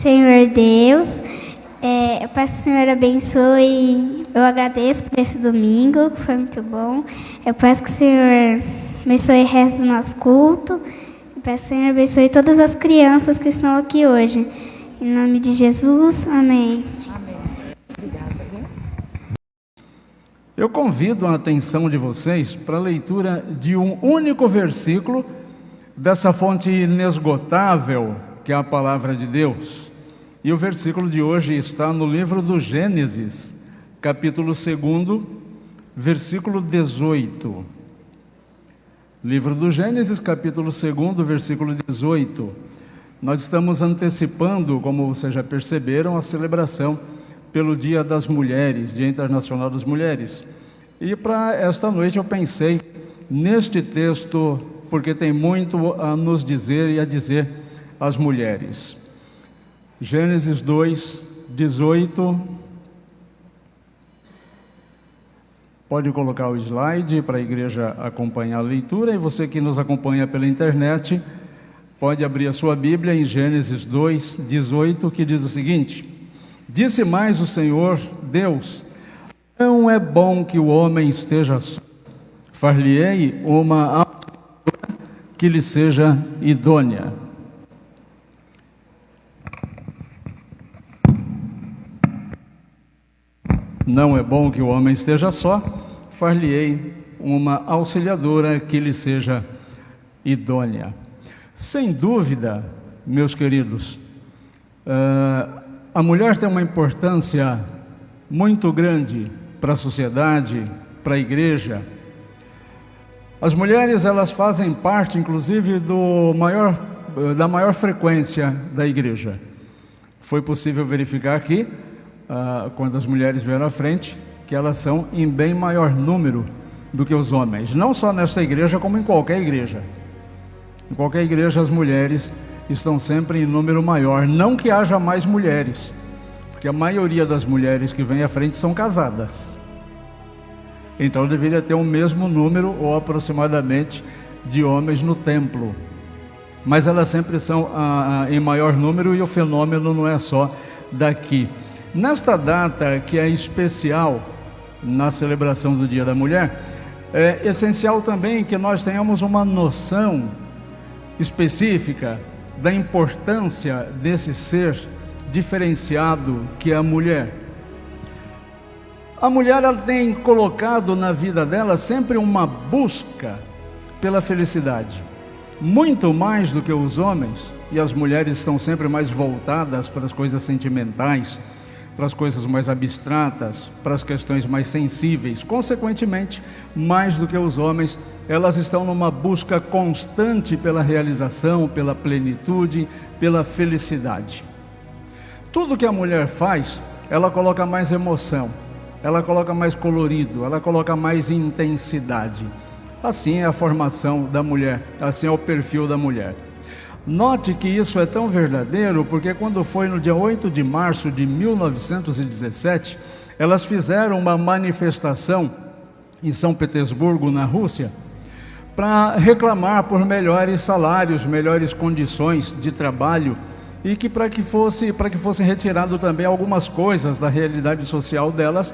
Senhor Deus, eu peço que o Senhor abençoe, eu agradeço por esse domingo, que foi muito bom. Eu peço que o Senhor abençoe o resto do nosso culto. Eu peço que o Senhor abençoe todas as crianças que estão aqui hoje. Em nome de Jesus, amém. Amém. Obrigada. Eu convido a atenção de vocês para a leitura de um único versículo dessa fonte inesgotável que é a palavra de Deus. E o versículo de hoje está no livro do Gênesis, capítulo 2, versículo 18. Livro do Gênesis, capítulo 2, versículo 18. Nós estamos antecipando, como vocês já perceberam, a celebração pelo Dia das Mulheres, Dia Internacional das Mulheres. E para esta noite eu pensei neste texto, porque tem muito a nos dizer e a dizer às mulheres. Gênesis 2, 18. Pode colocar o slide para a igreja acompanhar a leitura, e você que nos acompanha pela internet, pode abrir a sua Bíblia em Gênesis 2, 18, que diz o seguinte: Disse mais o Senhor Deus: Não é bom que o homem esteja só, far-lhe-ei uma auxiliadora que lhe seja idônea. Não é bom que o homem esteja só, far-lhe-ei uma auxiliadora que lhe seja idônea. Sem dúvida, meus queridos, a mulher tem uma importância muito grande para a sociedade, para a igreja. As mulheres, elas fazem parte, inclusive, da maior frequência da igreja. Foi possível verificar aqui, quando as mulheres vieram à frente, que elas são em bem maior número do que os homens. Não só nesta igreja, como em qualquer igreja. Em qualquer igreja as mulheres estão sempre em número maior. Não que haja mais mulheres, porque a maioria das mulheres que vêm à frente são casadas. Então deveria ter o mesmo número, ou aproximadamente, de homens no templo. Mas elas sempre são em maior número, e o fenômeno não é só daqui. Nesta data que é especial na celebração do Dia da Mulher, é essencial também que nós tenhamos uma noção específica da importância desse ser diferenciado que é a mulher. A mulher, ela tem colocado na vida dela sempre uma busca pela felicidade, muito mais do que os homens, e as mulheres estão sempre mais voltadas para as coisas sentimentais, para as coisas mais abstratas, para as questões mais sensíveis. Consequentemente, mais do que os homens, elas estão numa busca constante pela realização, pela plenitude, pela felicidade. Tudo que a mulher faz, ela coloca mais emoção, ela coloca mais colorido, ela coloca mais intensidade. Assim é a formação da mulher, assim é o perfil da mulher. Note que isso é tão verdadeiro, porque quando foi no dia 8 de março de 1917, elas fizeram uma manifestação em São Petersburgo, na Rússia, para reclamar por melhores salários, melhores condições de trabalho, e que para que fosse retirado também algumas coisas da realidade social delas,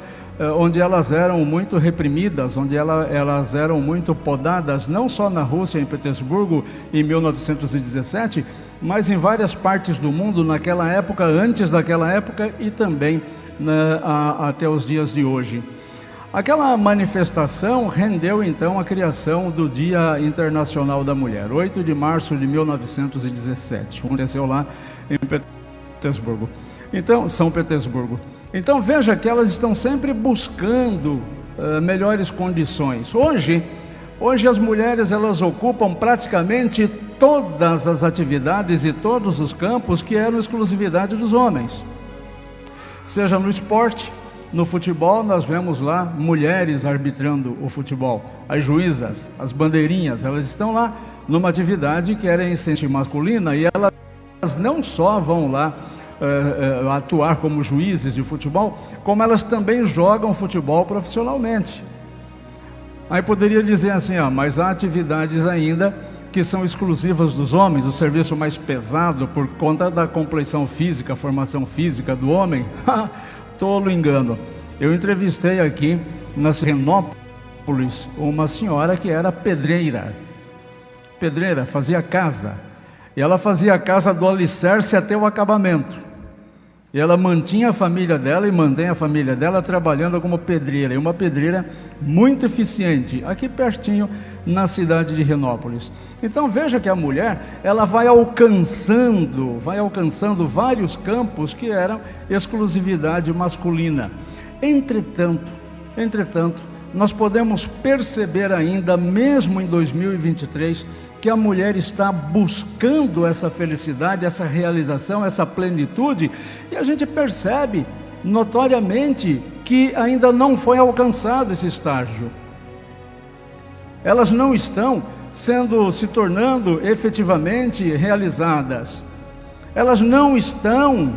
onde elas eram muito reprimidas, onde elas eram muito podadas, não só na Rússia, em Petersburgo, em 1917, mas em várias partes do mundo naquela época, antes daquela época e também até os dias de hoje. Aquela manifestação rendeu então a criação do Dia Internacional da Mulher, 8 de março de 1917, aconteceu lá em Petersburgo. Então, São Petersburgo. Então veja que elas estão sempre buscando melhores condições. Hoje as mulheres, elas ocupam praticamente todas as atividades e todos os campos que eram exclusividade dos homens. Seja no esporte, no futebol, nós vemos lá mulheres arbitrando o futebol. As juízas, as bandeirinhas, elas estão lá numa atividade que era essentialmente masculina, e elas não só vão lá atuar como juízes de futebol, como elas também jogam futebol profissionalmente. Aí poderia dizer assim, mas há atividades ainda que são exclusivas dos homens, o serviço mais pesado por conta da compleição física, a formação física do homem. Tolo engano. Eu entrevistei aqui na Renópolis uma senhora que era pedreira, fazia casa, e ela fazia a casa do alicerce até o acabamento. E ela mantinha a família dela e mantém a família dela trabalhando como pedreira, e uma pedreira muito eficiente, aqui pertinho na cidade de Renópolis. Então veja que a mulher, ela vai alcançando vários campos que eram exclusividade masculina. Entretanto, nós podemos perceber ainda, mesmo em 2023, que a mulher está buscando essa felicidade, essa realização, essa plenitude, e a gente percebe notoriamente que ainda não foi alcançado esse estágio. Elas não estão se tornando efetivamente realizadas. Elas não estão,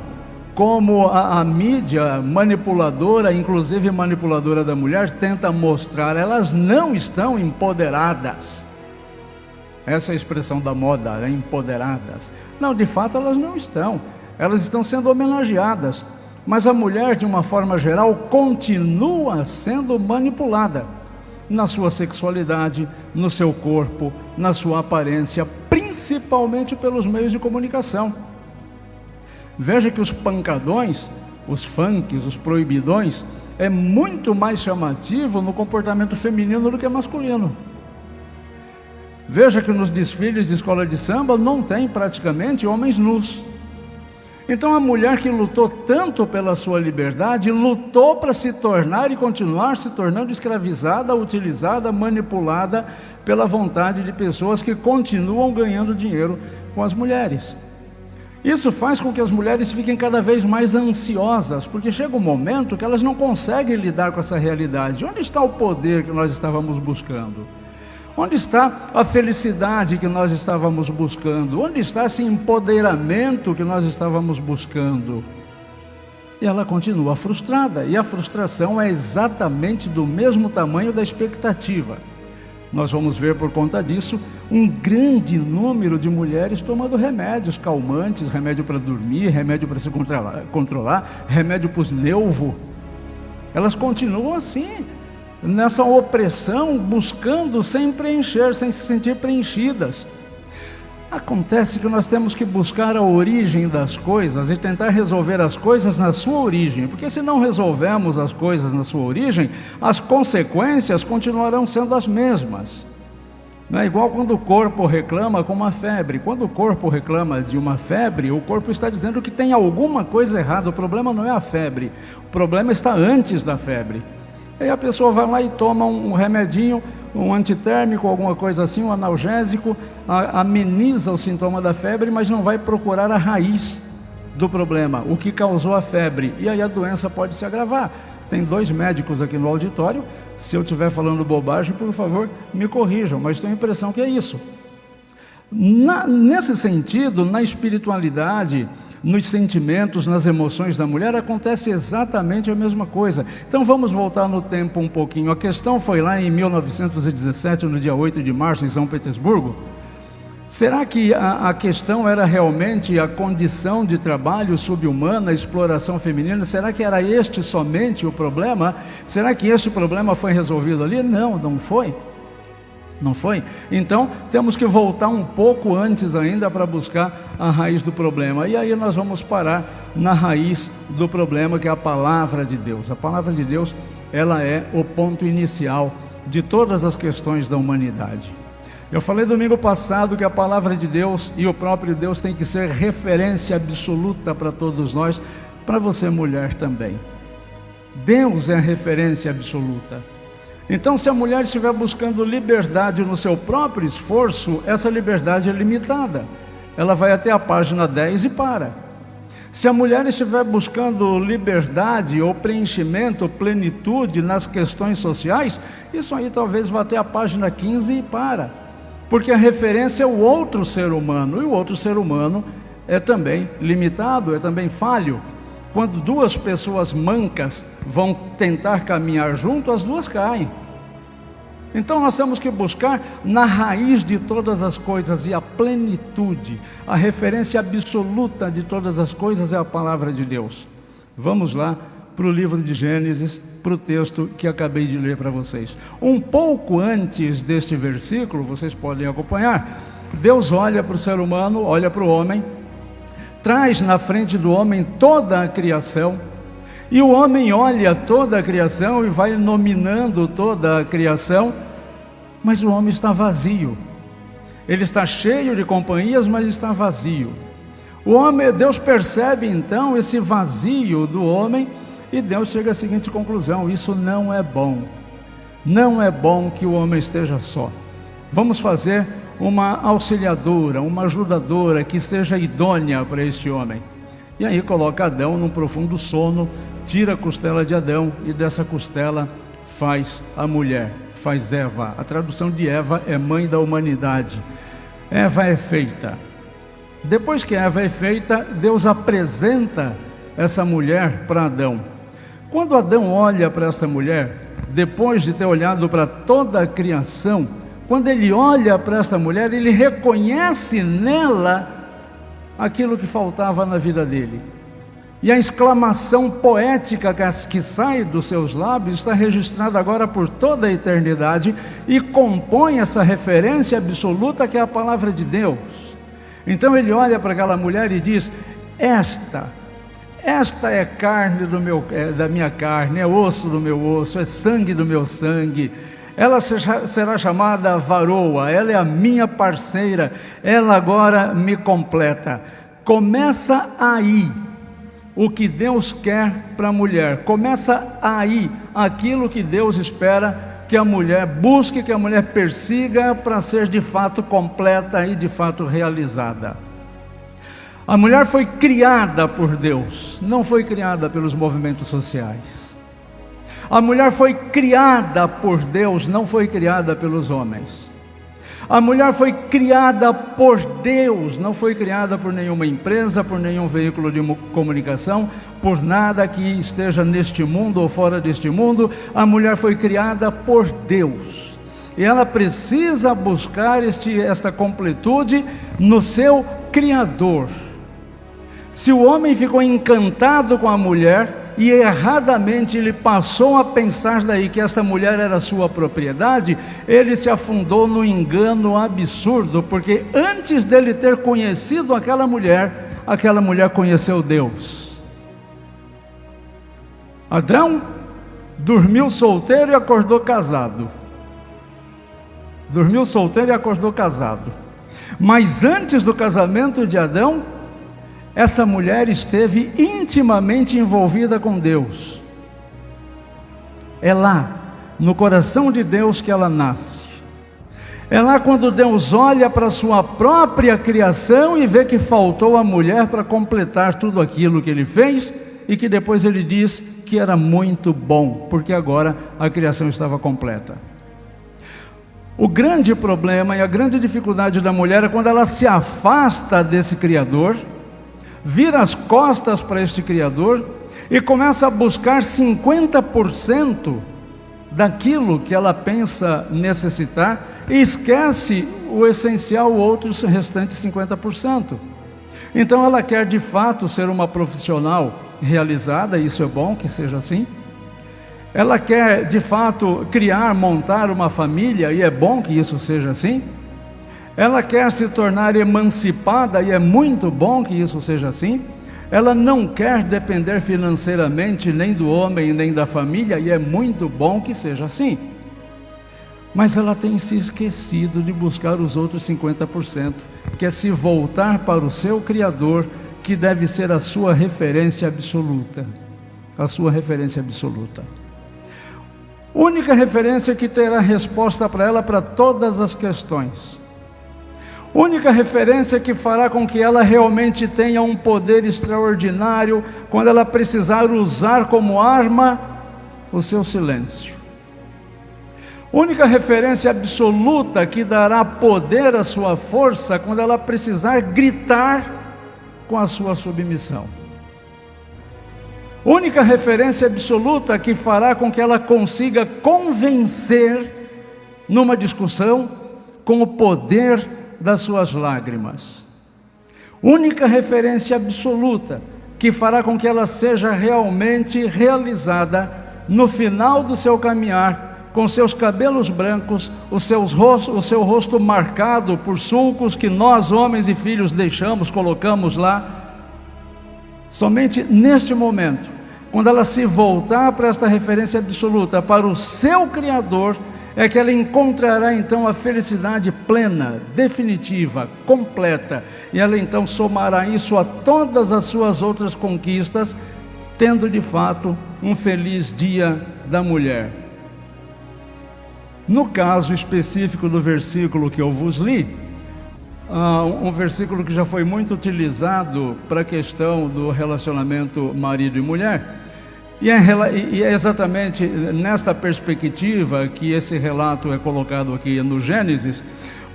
como a mídia manipuladora, inclusive manipuladora da mulher, tenta mostrar, elas não estão empoderadas. Essa é a expressão da moda, né? Empoderadas. Não, de fato elas não estão. Elas estão sendo homenageadas. Mas a mulher, de uma forma geral, continua sendo manipulada na sua sexualidade, no seu corpo, na sua aparência, principalmente pelos meios de comunicação. Veja que os pancadões, os funks, os proibidões, é muito mais chamativo no comportamento feminino do que masculino. Veja que nos desfiles de escola de samba não tem praticamente homens nus. Então a mulher que lutou tanto pela sua liberdade, lutou para se tornar e continuar se tornando escravizada, utilizada, manipulada pela vontade de pessoas que continuam ganhando dinheiro com as mulheres. Isso faz com que as mulheres fiquem cada vez mais ansiosas, porque chega um momento que elas não conseguem lidar com essa realidade. Onde está o poder que nós estávamos buscando? Onde está a felicidade que nós estávamos buscando? Onde está esse empoderamento que nós estávamos buscando? E ela continua frustrada, e a frustração é exatamente do mesmo tamanho da expectativa. Nós vamos ver por conta disso um grande número de mulheres tomando remédios calmantes, remédio para dormir, remédio para se controlar, remédio para os nervos. Elas continuam assim, nessa opressão, buscando sem preencher, sem se sentir preenchidas. Acontece que nós temos que buscar a origem das coisas e tentar resolver as coisas na sua origem, porque se não resolvermos as coisas na sua origem, as consequências continuarão sendo as mesmas. Não é igual quando o corpo reclama com uma febre. Quando o corpo reclama de uma febre, o corpo está dizendo que tem alguma coisa errada. O problema não é a febre, o problema está antes da febre. Aí a pessoa vai lá e toma um remedinho, um antitérmico, alguma coisa assim, um analgésico, ameniza o sintoma da febre, mas não vai procurar a raiz do problema, o que causou a febre, e aí a doença pode se agravar. Tem 2 médicos aqui no auditório, se eu estiver falando bobagem, por favor, me corrijam, mas tenho a impressão que é isso. Nesse sentido, na espiritualidade, nos sentimentos, nas emoções da mulher, acontece exatamente a mesma coisa. Então vamos voltar no tempo um pouquinho. A questão foi lá em 1917, no dia 8 de março, em São Petersburgo. Será que a questão era realmente a condição de trabalho subhumana, a exploração feminina? Será que era este somente o problema? Será que este problema foi resolvido ali? Não, não foi. Não foi? Então, temos que voltar um pouco antes ainda para buscar a raiz do problema. E aí nós vamos parar na raiz do problema, que é a palavra de Deus. A palavra de Deus, ela é o ponto inicial de todas as questões da humanidade. Eu falei domingo passado que a palavra de Deus e o próprio Deus tem que ser referência absoluta para todos nós, para você mulher também. Deus é a referência absoluta. Então, se a mulher estiver buscando liberdade no seu próprio esforço, essa liberdade é limitada. Ela vai até a página 10 e para. Se a mulher estiver buscando liberdade ou preenchimento, plenitude nas questões sociais, isso aí talvez vá até a página 15 e para. Porque a referência é o outro ser humano, e o outro ser humano é também limitado, é também falho. Quando 2 pessoas mancas vão tentar caminhar junto, as 2 caem. Então nós temos que buscar na raiz de todas as coisas e a plenitude, a referência absoluta de todas as coisas é a palavra de Deus. Vamos lá para o livro de Gênesis, para o texto que acabei de ler para vocês. Um pouco antes deste versículo, vocês podem acompanhar, Deus olha para o ser humano, olha para o homem, traz na frente do homem toda a criação, e o homem olha toda a criação e vai nominando toda a criação, mas o homem está vazio. Ele está cheio de companhias, mas está vazio. Deus percebe então esse vazio do homem e Deus chega à seguinte conclusão: isso não é bom. Não é bom que o homem esteja só. Vamos fazer uma auxiliadora, uma ajudadora que seja idônea para este homem. E aí coloca Adão num profundo sono, tira a costela de Adão e dessa costela faz a mulher, faz Eva. A tradução de Eva é mãe da humanidade. Eva é feita. Depois que Eva é feita, Deus apresenta essa mulher para Adão. Quando Adão olha para esta mulher, depois de ter olhado para toda a criação, quando ele olha para esta mulher, ele reconhece nela aquilo que faltava na vida dele. E a exclamação poética que sai dos seus lábios está registrada agora por toda a eternidade e compõe essa referência absoluta que é a palavra de Deus. Então ele olha para aquela mulher e diz: esta é carne da minha carne, é osso do meu osso, é sangue do meu sangue. Ela será chamada varoa, ela é a minha parceira, ela agora me completa. Começa aí o que Deus quer para a mulher, começa aí aquilo que Deus espera que a mulher busque, que a mulher persiga para ser de fato completa e de fato realizada. A mulher foi criada por Deus, não foi criada pelos movimentos sociais. A mulher foi criada por Deus, não foi criada pelos homens. A mulher foi criada por Deus, não foi criada por nenhuma empresa, por nenhum veículo de comunicação, por nada que esteja neste mundo ou fora deste mundo. A mulher foi criada por Deus. E ela precisa buscar esta completude no seu Criador. Se o homem ficou encantado com a mulher e erradamente ele passou a pensar daí que essa mulher era sua propriedade, ele se afundou no engano absurdo, porque antes dele ter conhecido aquela mulher conheceu Deus. Adão dormiu solteiro e acordou casado. Dormiu solteiro e acordou casado. Mas antes do casamento de Adão, essa mulher esteve intimamente envolvida com Deus. É lá, no coração de Deus, que ela nasce. É lá quando Deus olha para a sua própria criação e vê que faltou a mulher para completar tudo aquilo que ele fez, e que depois ele diz que era muito bom, porque agora a criação estava completa. O grande problema e a grande dificuldade da mulher é quando ela se afasta desse Criador, vira as costas para este Criador e começa a buscar 50% daquilo que ela pensa necessitar e esquece o essencial, o outro restante 50%. Então ela quer de fato ser uma profissional realizada, isso é bom que seja assim. Ela quer de fato montar uma família, e é bom que isso seja assim. Ela quer se tornar emancipada, e é muito bom que isso seja assim. Ela não quer depender financeiramente nem do homem nem da família, e é muito bom que seja assim. Mas ela tem se esquecido de buscar os outros 50%, que é se voltar para o seu Criador, que deve ser a sua referência absoluta. A sua referência absoluta. Única referência que terá resposta para ela para todas as questões. Única referência que fará com que ela realmente tenha um poder extraordinário quando ela precisar usar como arma o seu silêncio. Única referência absoluta que dará poder à sua força quando ela precisar gritar com a sua submissão. Única referência absoluta que fará com que ela consiga convencer numa discussão com o poder das suas lágrimas. Única referência absoluta que fará com que ela seja realmente realizada no final do seu caminhar, com seus cabelos brancos, o seu rosto marcado por sulcos que nós, homens e filhos, colocamos lá. Somente neste momento, quando ela se voltar para esta referência absoluta, para o seu Criador, é que ela encontrará então a felicidade plena, definitiva, completa, e ela então somará isso a todas as suas outras conquistas, tendo de fato um feliz dia da mulher. No caso específico do versículo que eu vos li, um versículo que já foi muito utilizado para a questão do relacionamento marido e mulher, e é exatamente nesta perspectiva que esse relato é colocado aqui no Gênesis,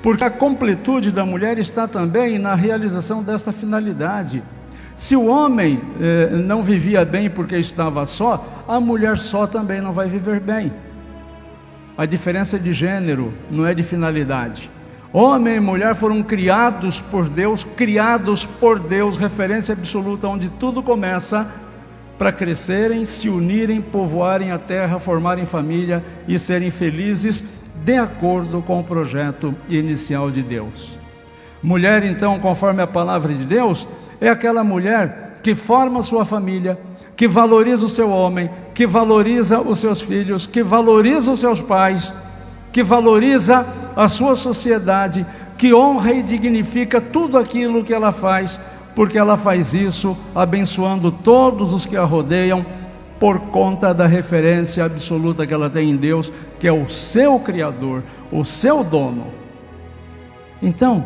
porque a completude da mulher está também na realização desta finalidade. Se o homem não vivia bem porque estava só, a mulher só também não vai viver bem. A diferença é de gênero, não é de finalidade. Homem e mulher foram criados por Deus, referência absoluta, onde tudo começa, para crescerem, se unirem, povoarem a terra, formarem família e serem felizes de acordo com o projeto inicial de Deus. Mulher, então, conforme a palavra de Deus, é aquela mulher que forma sua família, que valoriza o seu homem, que valoriza os seus filhos, que valoriza os seus pais, que valoriza a sua sociedade, que honra e dignifica tudo aquilo que ela faz, porque ela faz isso abençoando todos os que a rodeiam, por conta da referência absoluta que ela tem em Deus, que é o seu Criador, o seu dono. Então,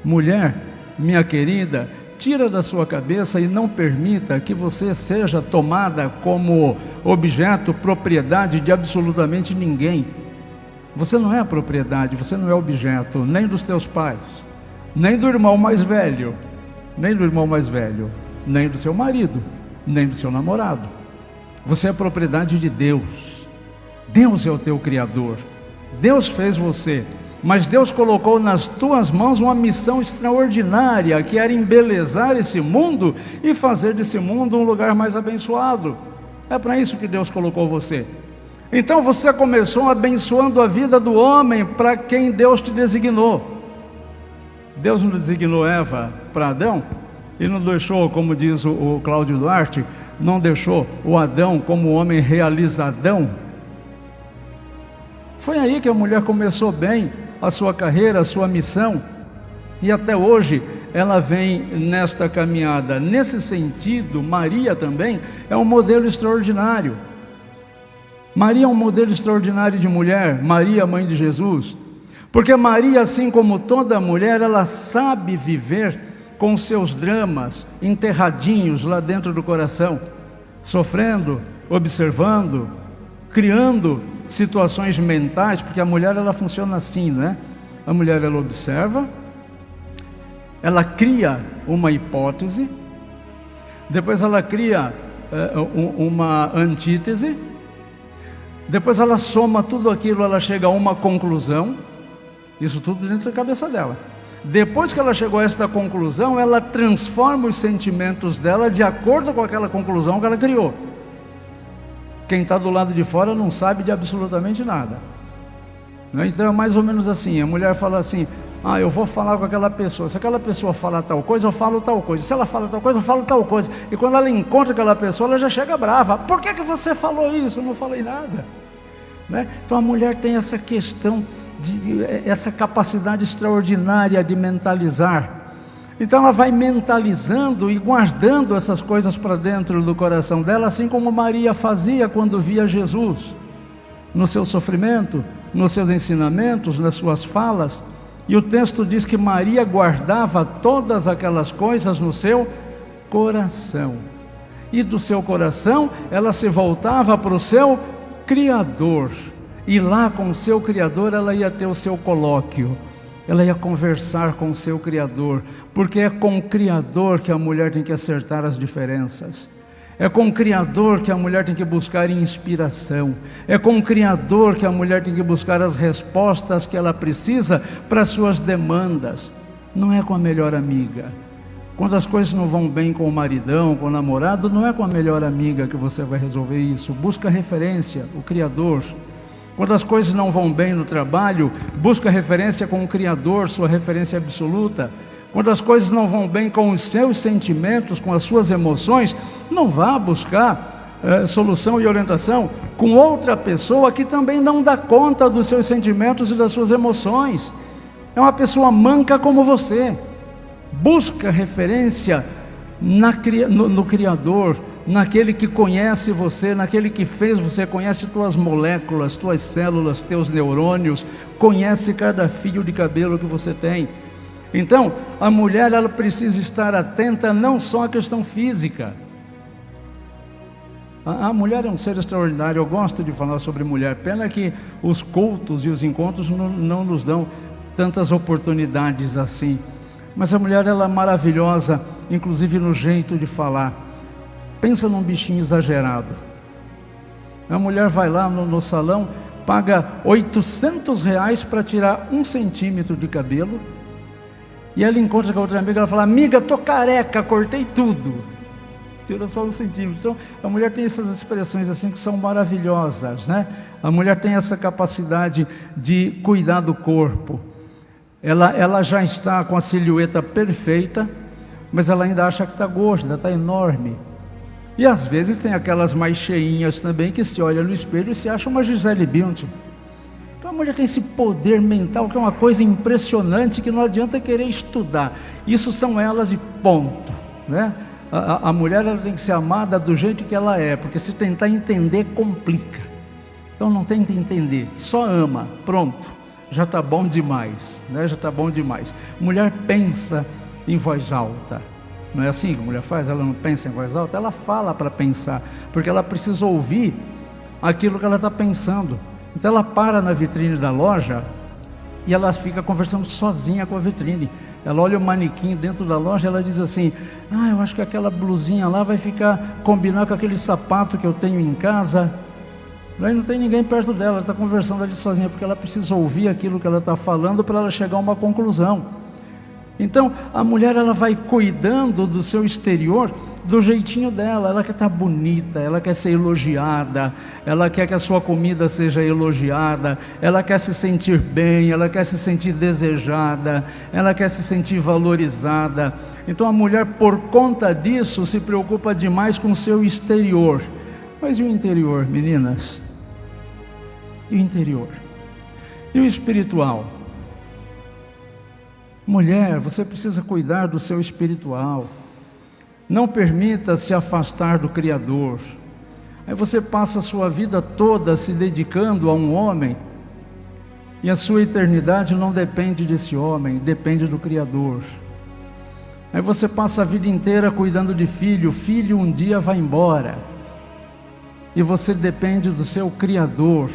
mulher, minha querida, tira da sua cabeça e não permita que você seja tomada como objeto, propriedade de absolutamente ninguém. Você não é a propriedade, você não é objeto, nem dos teus pais, nem do irmão mais velho, nem do seu marido, nem do seu namorado. Você é propriedade de Deus. Deus é o teu Criador. Deus fez você, mas Deus colocou nas tuas mãos uma missão extraordinária, que era embelezar esse mundo e fazer desse mundo um lugar mais abençoado. É para isso que Deus colocou você. Então você começou abençoando a vida do homem para quem Deus te designou. Deus não designou Eva para Adão e não deixou, como diz o Cláudio Duarte, não deixou o Adão como homem realizadão. Foi aí que a mulher começou bem a sua carreira, a sua missão, e até hoje ela vem nesta caminhada. Nesse sentido, Maria também é um modelo extraordinário. Maria é um modelo extraordinário de mulher, Maria, mãe de Jesus. Porque Maria, assim como toda mulher, ela sabe viver com seus dramas enterradinhos lá dentro do coração, sofrendo, observando, criando situações mentais, porque a mulher ela funciona assim, né? A mulher ela observa, ela cria uma hipótese, depois ela cria uma antítese, depois ela soma tudo aquilo, ela chega a uma conclusão. Isso tudo dentro da cabeça dela. Depois que ela chegou a esta conclusão, ela transforma os sentimentos dela de acordo com aquela conclusão que ela criou. Quem está do lado de fora não sabe de absolutamente nada. Então é mais ou menos assim, a mulher fala assim, eu vou falar com aquela pessoa, se aquela pessoa fala tal coisa, eu falo tal coisa, se ela fala tal coisa, eu falo tal coisa, e quando ela encontra aquela pessoa, ela já chega brava, por que você falou isso? Eu não falei nada, né? Então a mulher tem essa questão, essa capacidade extraordinária de mentalizar. Então ela vai mentalizando e guardando essas coisas para dentro do coração dela, assim como Maria fazia quando via Jesus, no seu sofrimento, nos seus ensinamentos, nas suas falas. E o texto diz que Maria guardava todas aquelas coisas no seu coração, e do seu coração ela se voltava para o seu Criador, e lá com o seu Criador ela ia ter o seu colóquio, ela ia conversar com o seu Criador, porque é com o Criador que a mulher tem que acertar as diferenças. É com o Criador que a mulher tem que buscar inspiração. É com o Criador que a mulher tem que buscar as respostas que ela precisa para as suas demandas. Não é com a melhor amiga. Quando as coisas não vão bem com o maridão, com o namorado, não é com a melhor amiga que você vai resolver isso. Busca referência, o Criador. Quando as coisas não vão bem no trabalho, busca referência com o Criador, sua referência absoluta. Quando as coisas não vão bem com os seus sentimentos, com as suas emoções, não vá buscar solução e orientação com outra pessoa que também não dá conta dos seus sentimentos e das suas emoções. É uma pessoa manca como você. Busca referência no Criador, naquele que conhece você, naquele que fez você, conhece tuas moléculas, tuas células, teus neurônios, conhece cada fio de cabelo que você tem. Então, a mulher, ela precisa estar atenta não só à questão física. A mulher é um ser extraordinário. Eu gosto de falar sobre mulher. Pena que os cultos e os encontros não nos dão tantas oportunidades assim. Mas a mulher, ela é maravilhosa, inclusive no jeito de falar. Pensa num bichinho exagerado. A mulher vai lá no salão, paga R$800 para tirar 1 centímetro de cabelo. E ela encontra com a outra amiga, ela fala: amiga, tô careca, cortei tudo. Tira só 1 centímetro. Então, a mulher tem essas expressões assim que são maravilhosas, né? A mulher tem essa capacidade de cuidar do corpo. Ela já está com a silhueta perfeita, mas ela ainda acha que está gorda, está enorme. E às vezes tem aquelas mais cheinhas também que se olha no espelho e se acha uma Gisele Bündchen. Então a mulher tem esse poder mental que é uma coisa impressionante, que não adianta querer estudar. Isso são elas e ponto, né? A mulher, ela tem que ser amada do jeito que ela é, porque se tentar entender, complica. Então não tenta entender, só ama, pronto, já está bom demais, né? Já está bom demais. Mulher pensa em voz alta. Não é assim que a mulher faz? Ela não pensa em voz alta, ela fala para pensar, porque ela precisa ouvir aquilo que ela está pensando. Então ela para na vitrine da loja e ela fica conversando sozinha com a vitrine. Ela olha o manequim dentro da loja, ela diz assim: eu acho que aquela blusinha lá vai combinar com aquele sapato que eu tenho em casa. Aí não tem ninguém perto dela, ela está conversando ali sozinha, porque ela precisa ouvir aquilo que ela está falando para ela chegar a uma conclusão. Então, a mulher, ela vai cuidando do seu exterior do jeitinho dela. Ela quer estar bonita, ela quer ser elogiada, ela quer que a sua comida seja elogiada, ela quer se sentir bem, ela quer se sentir desejada, ela quer se sentir valorizada. Então, a mulher, por conta disso, se preocupa demais com o seu exterior. Mas e o interior, meninas? E o interior? E o espiritual? Mulher, você precisa cuidar do seu espiritual. Não permita se afastar do Criador. Aí você passa a sua vida toda se dedicando a um homem, e a sua eternidade não depende desse homem, depende do Criador. Aí você passa a vida inteira cuidando de filho, filho um dia vai embora, e você depende do seu Criador.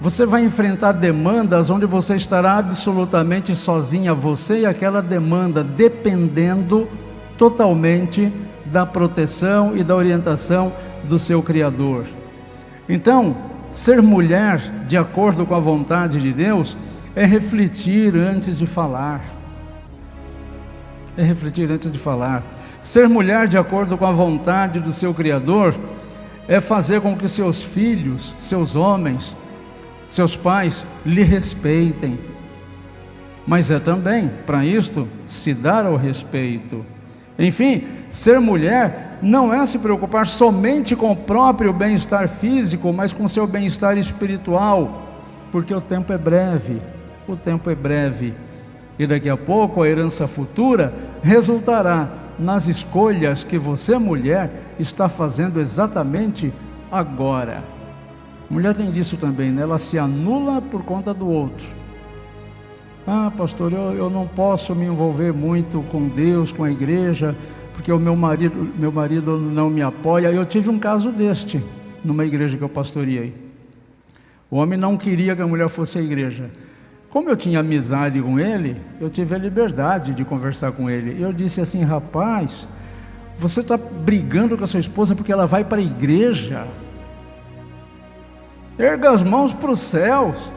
Você vai enfrentar demandas onde você estará absolutamente sozinha, você e aquela demanda, dependendo totalmente da proteção e da orientação do seu Criador. Então, ser mulher de acordo com a vontade de Deus é refletir antes de falar. É refletir antes de falar. Ser mulher de acordo com a vontade do seu Criador é fazer com que seus filhos, seus homens, seus pais lhe respeitem, mas é também, para isto, se dar ao respeito. Enfim, ser mulher não é se preocupar somente com o próprio bem-estar físico, mas com o seu bem-estar espiritual, porque o tempo é breve, e daqui a pouco a herança futura resultará nas escolhas que você, mulher, está fazendo exatamente agora. Mulher tem disso também, né? Ela se anula por conta do outro. Pastor, eu não posso me envolver muito com Deus, com a igreja, porque o meu marido não me apoia. Eu tive um caso deste, numa igreja que eu pastoreei. O homem não queria que a mulher fosse à igreja. Como eu tinha amizade com ele, eu tive a liberdade de conversar com ele. Eu disse assim: rapaz, Você está brigando com a sua esposa porque ela vai para a igreja. Erga as mãos para os céus.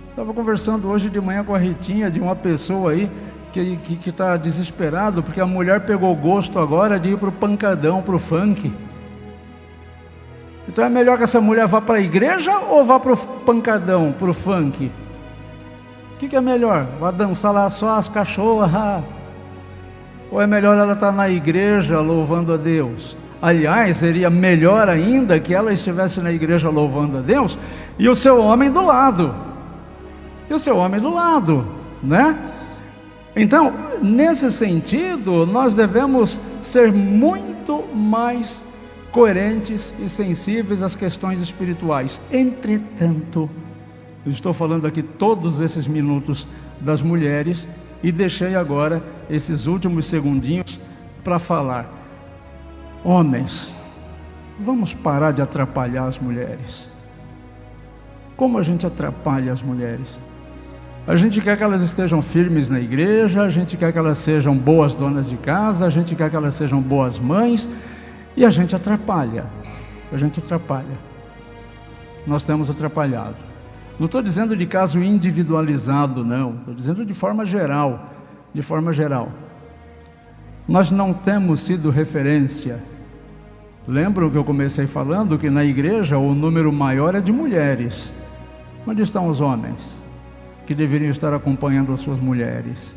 Estava conversando hoje de manhã com a Ritinha, de uma pessoa aí que está desesperado, porque a mulher pegou gosto agora de ir para o pancadão, para o funk. Então é melhor que essa mulher vá para a igreja ou vá para o pancadão, para o funk? O que é melhor? Vai dançar lá só as cachorras? Ou é melhor ela estar na igreja louvando a Deus? Aliás, seria melhor ainda que ela estivesse na igreja louvando a Deus e o seu homem do lado. Né? Então, nesse sentido, nós devemos ser muito mais coerentes e sensíveis às questões espirituais. Entretanto, eu estou falando aqui todos esses minutos das mulheres e deixei agora esses últimos segundinhos para falar. Homens, vamos parar de atrapalhar as mulheres. Como a gente atrapalha as mulheres? A gente quer que elas estejam firmes na igreja, a gente quer que elas sejam boas donas de casa, a gente quer que elas sejam boas mães, e a gente atrapalha. Nós temos atrapalhado. Não estou dizendo de caso individualizado, não. Estou dizendo de forma geral. Nós não temos sido referência. Lembram que eu comecei falando que na igreja o número maior é de mulheres. Onde estão os homens que deveriam estar acompanhando as suas mulheres?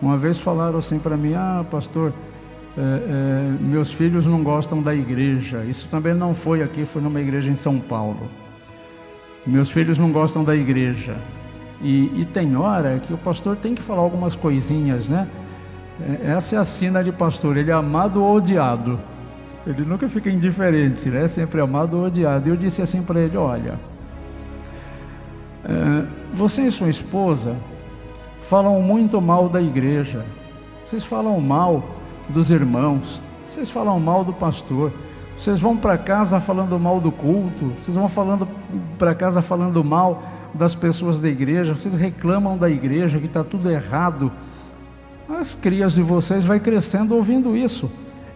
Uma vez falaram assim para mim: pastor, meus filhos não gostam da igreja. Isso também não foi aqui, foi numa igreja em São Paulo. Meus filhos não gostam da igreja. E tem hora que o pastor tem que falar algumas coisinhas, né? Essa é a sina de pastor, ele é amado ou odiado. Ele nunca fica indiferente, né? Sempre amado ou odiado. E eu disse assim para ele: olha, você e sua esposa falam muito mal da igreja, vocês falam mal dos irmãos, vocês falam mal do pastor, vocês vão para casa falando mal do culto, vocês vão para casa falando mal das pessoas da igreja, vocês reclamam da igreja que está tudo errado. As crias de vocês vão crescendo ouvindo isso.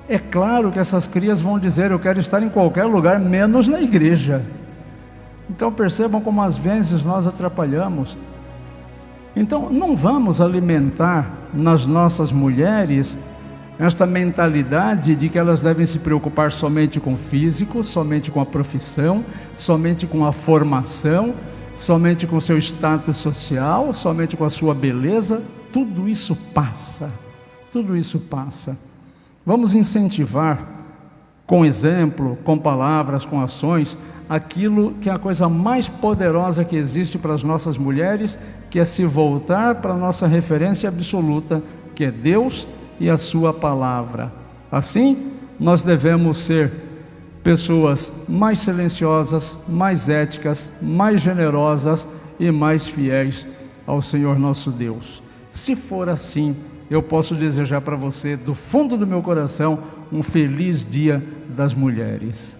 É claro que essas crias vão dizer: eu quero estar em qualquer lugar menos na igreja. Então percebam como às vezes nós atrapalhamos. Então não vamos alimentar nas nossas mulheres esta mentalidade de que elas devem se preocupar somente com o físico, somente com a profissão, somente com a formação, somente com o seu status social, somente com a sua beleza. Tudo isso passa. Vamos incentivar com exemplo, com palavras, com ações, aquilo que é a coisa mais poderosa que existe para as nossas mulheres, que é se voltar para a nossa referência absoluta, que é Deus e a sua palavra. Assim, nós devemos ser pessoas mais silenciosas, mais éticas, mais generosas e mais fiéis ao Senhor nosso Deus. Se for assim, eu posso desejar para você, do fundo do meu coração, um feliz Dia das Mulheres.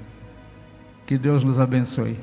Que Deus nos abençoe.